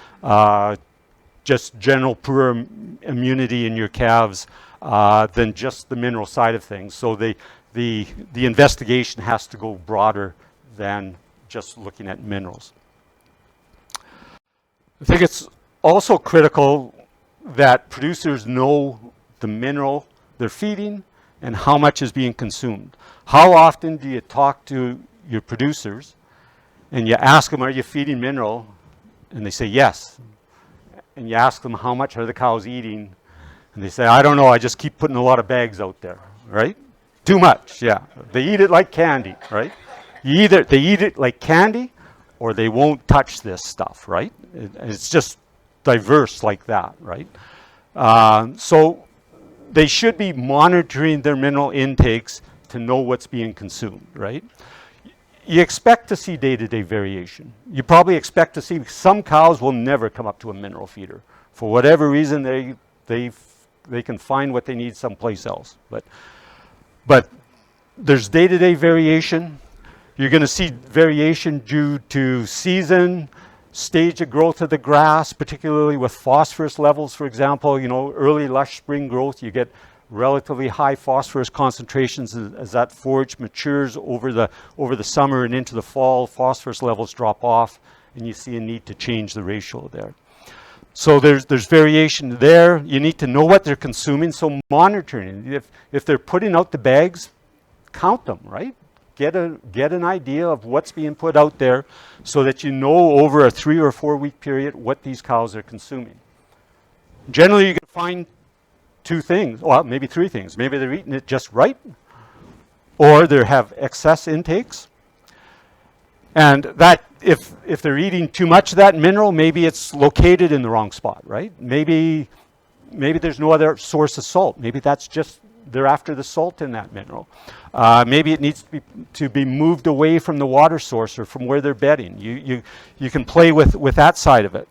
just general poor immunity in your calves than just the mineral side of things. So the investigation has to go broader than just looking at minerals. I think it's also critical that producers know the mineral they're feeding and how much is being consumed. How often do you talk to your producers and you ask them, are you feeding mineral? And they say yes. And you ask them, how much are the cows eating? And they say, I don't know, I just keep putting a lot of bags out there, right? Too much, yeah. They eat it like candy, right? They eat it like candy, or they won't touch this stuff, right? It's just diverse like that, right? So they should be monitoring their mineral intakes to know what's being consumed, right? You expect to see day-to-day variation. You probably expect to see some cows will never come up to a mineral feeder. For whatever reason, they can find what they need someplace else. But there's day-to-day variation. You're going to see variation due to season, stage of growth of the grass, particularly with phosphorus levels, for example. You know, early lush spring growth, you get relatively high phosphorus concentrations as that forage matures over the summer and into the fall. Phosphorus levels drop off, and you see a need to change the ratio there. So there's variation there. You need to know what they're consuming, so monitoring. If they're putting out the bags, count them, right? Get an idea of what's being put out there so that you know over a 3 or 4 week period what these cows are consuming. Generally, you can find 2 things, well, maybe 3 things. Maybe they're eating it just right, or they have excess intakes. And that, if they're eating too much of that mineral, maybe it's located in the wrong spot, right? Maybe there's no other source of salt. Maybe that's just they're after the salt in that mineral. Maybe it needs to be moved away from the water source or from where they're bedding. You can play with that side of it.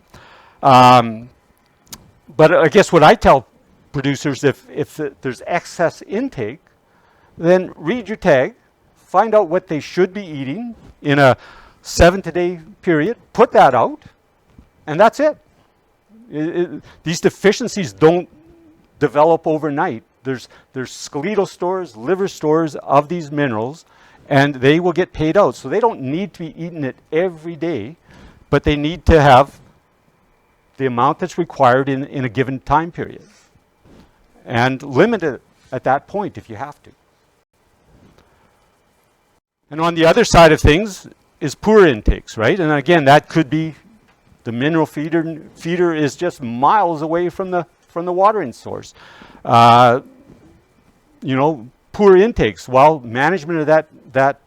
But I guess what I tell producers, if there's excess intake, then read your tag, find out what they should be eating in a 7-day period, put that out, and that's it. These deficiencies don't develop overnight. There's skeletal stores, liver stores of these minerals, and they will get paid out. So they don't need to be eating it every day, but they need to have the amount that's required in a given time period. And limit it at that point if you have to. And on the other side of things is poor intakes, right? And again, that could be the mineral feeder is just miles away from the watering source. You know, poor intakes. Well, management of that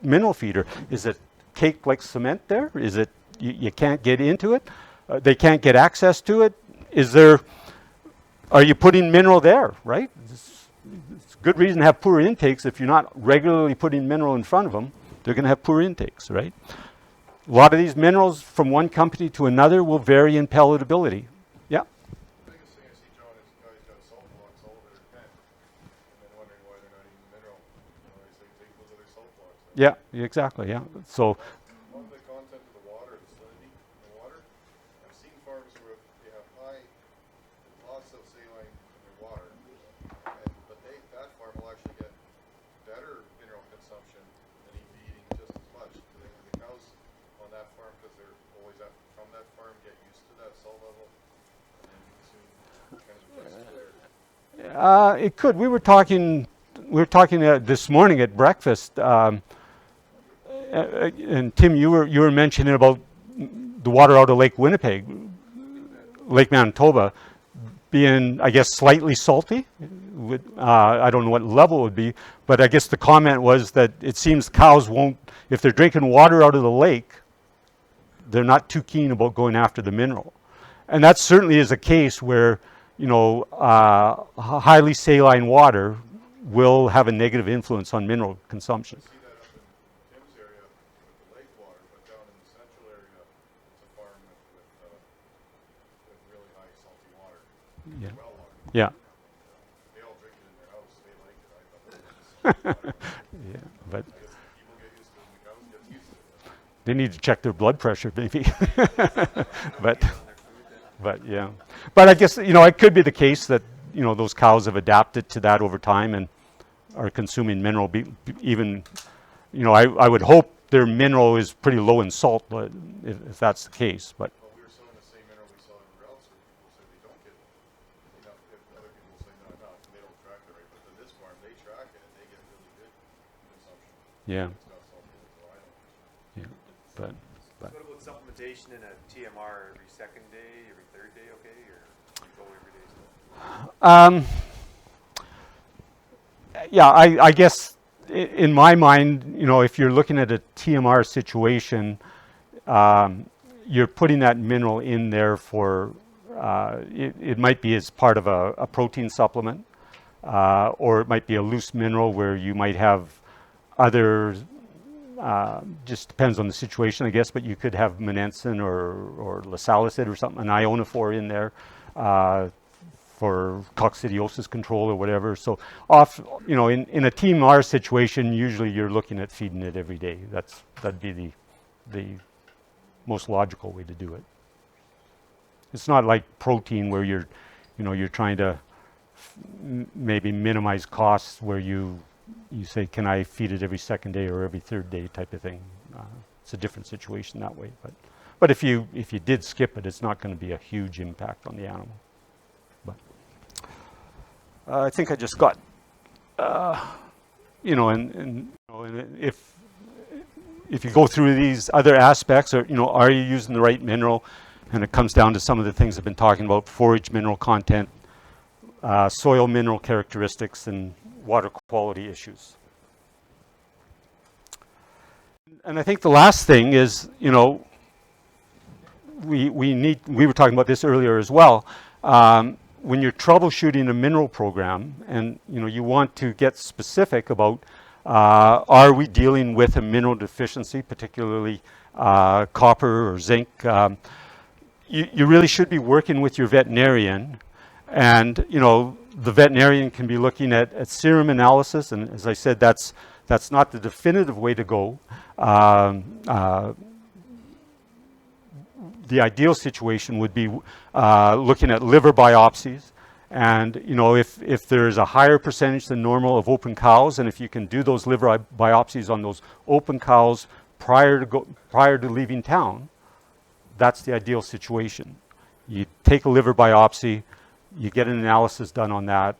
mineral feeder, is it caked like cement there? Is it you can't get into it? They can't get access to it? Are you putting mineral there, right? It's a good reason to have poor intakes. If you're not regularly putting mineral in front of them, they're going to have poor intakes, right? A lot of these minerals from one company to another will vary in palatability. Yeah? The biggest thing I see, John, is guys got salt blocks all over their pen, and then wondering why they're not eating mineral. You know, they take those other salt blocks. Yeah, exactly, yeah. So On the content of the water, the salinity in the water, I've seen farms where they have lots of saline in their water, but that farm will actually get better mineral consumption than he'd be eating just as much. The cows on that farm, because they're always from that farm, get used to that salt level, and then soon kind of adjust there. it could. We were talking this morning at breakfast, and Tim, you were mentioning about the water out of Lake Winnipeg, Lake Manitoba, being, I guess, slightly salty. I don't know what level it would be, but I guess the comment was that it seems cows won't, if they're drinking water out of the lake, they're not too keen about going after the mineral. And that certainly is a case where, you know, highly saline water will have a negative influence on mineral consumption. See that up in Tim's area with the lake water, but down in the central area, it's a farm with really high salty water, Yeah. well water. Yeah. They all drink it in their house. They like it. I thought it was Yeah, but I guess people get used to it, and the cows get used to it. they need to check their blood pressure, maybe. but yeah. But I guess, you know, it could be the case that, you know, those cows have adapted to that over time and are consuming mineral. Even, you know, I would hope their mineral is pretty low in salt, if that's the case. But Well, we were selling the same mineral we sell everywhere else, where people say they don't get enough. If other people say not enough, and they don't track it right. But then this farm, they track it, and they get really good consumption. yeah, It's not salt, so I don't. yeah. But What about supplementation in a TMR every second day, every third day, okay, or you go every day still? yeah, I guess in my mind, you know, if you're looking at a TMR situation, you're putting that mineral in there for, it might be as part of a protein supplement, or it might be a loose mineral where you might have other, just depends on the situation, I guess, but you could have monensin or lasalicid or something, an ionophore in there for coccidiosis control or whatever. So in a TMR situation, usually you're looking at feeding it every day. That'd be the most logical way to do it. It's not like protein where you're trying to maybe minimize costs where you say, can I feed it every second day or every third day type of thing. It's a different situation that way. But if you did skip it, it's not going to be a huge impact on the animal. But I think I just got, and if you go through these other aspects, or are you using the right mineral? And it comes down to some of the things I've been talking about: forage mineral content, soil mineral characteristics, and water quality issues. And I think the last thing is, we were talking about this earlier as well. When you're troubleshooting a mineral program, and you want to get specific about, are we dealing with a mineral deficiency, particularly copper or zinc? You really should be working with your veterinarian, and the veterinarian can be looking at serum analysis, and as I said, that's not the definitive way to go. The ideal situation would be looking at liver biopsies, and if there's a higher percentage than normal of open cows, and if you can do those liver biopsies on those open cows prior to leaving town, that's the ideal situation. You take a liver biopsy, you get an analysis done on that,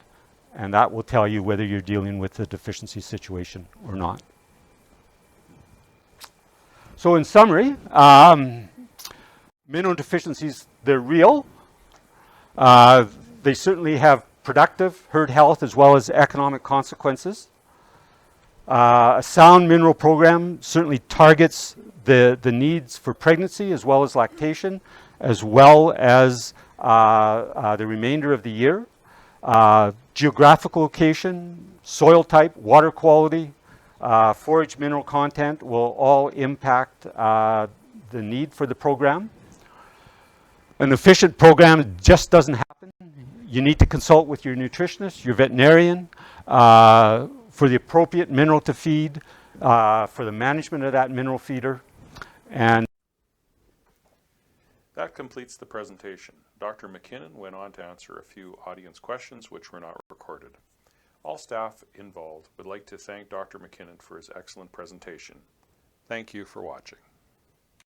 and that will tell you whether you're dealing with a deficiency situation or not. So in summary, mineral deficiencies, they're real. They certainly have productive herd health as well as economic consequences. A sound mineral program certainly targets the needs for pregnancy as well as lactation, as well as the remainder of the year. Geographical location, soil type, water quality, forage mineral content will all impact the need for the program. An efficient program just doesn't happen. You need to consult with your nutritionist, your veterinarian, for the appropriate mineral to feed, for the management of that mineral feeder. And that completes the presentation. Dr. McKinnon went on to answer a few audience questions which were not recorded. All staff involved would like to thank Dr. McKinnon for his excellent presentation. Thank you for watching.